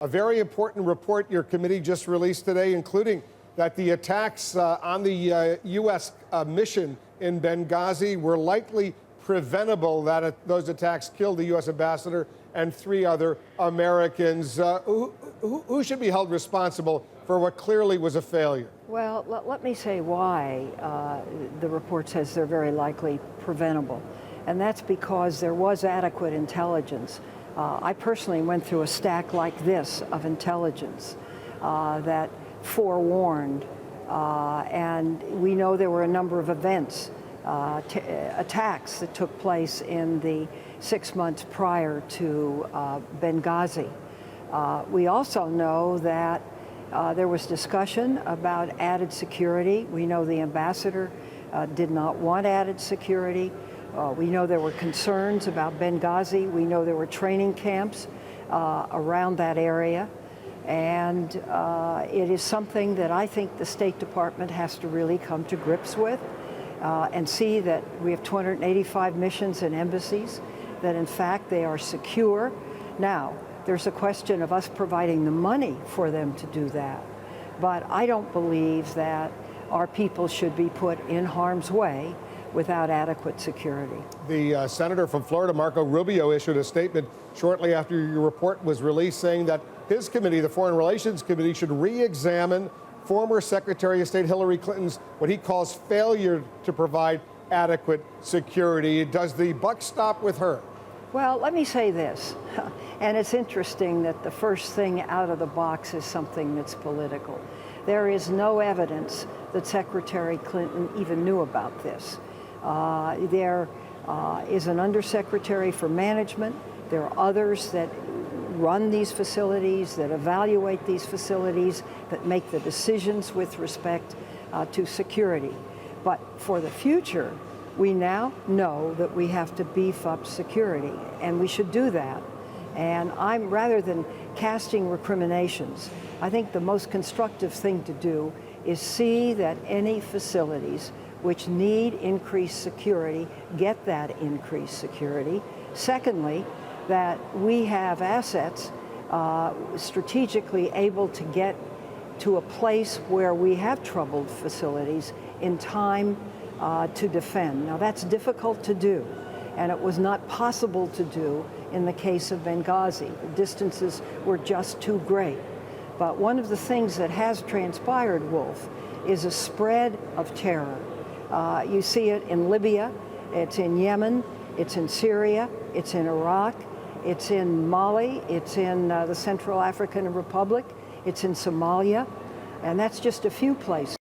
A very important report your committee just released today, including that the attacks on the U.S. mission in Benghazi were likely preventable, that those attacks killed the U.S. ambassador and 3 other Americans. Who should be held responsible for what clearly was a failure? Well, let me say why the report says they're very likely preventable. And that's because there was adequate intelligence. I personally went through a stack like this of intelligence that forewarned, and we know there were a number of events, attacks that took place in the 6 months prior to Benghazi. We also know that there was discussion about added security. We know the ambassador did not want added security. We know there were concerns about Benghazi. We know there were training camps around that area. And it is something that I think the State Department has to really come to grips with and see that we have 285 missions and embassies, that in fact they are secure. Now, there's a question of us providing the money for them to do that. But I don't believe that our people should be put in harm's way without adequate security. The senator from Florida, Marco Rubio, issued a statement shortly after your report was released saying that his committee, the Foreign Relations Committee, should re-examine former Secretary of State Hillary Clinton's what he calls failure to provide adequate security. Does the buck stop with her? Well, let me say this, and it's interesting that the first thing out of the box is something that's political. There is no evidence that Secretary Clinton even knew about this. There is an undersecretary for management. There are others that run these facilities, that evaluate these facilities, that make the decisions with respect to security. But for the future, we now know that we have to beef up security, and we should do that. And rather than casting recriminations, I think the most constructive thing to do is see that any facilities which need increased security get that increased security. Secondly, that we have assets strategically able to get to a place where we have troubled facilities in time to defend. Now, that's difficult to do, and it was not possible to do in the case of Benghazi. The distances were just too great. But one of the things that has transpired, Wolf, is a spread of terror. You see it in Libya, it's in Yemen, it's in Syria, it's in Iraq, it's in Mali, it's in the Central African Republic, it's in Somalia, and that's just a few places.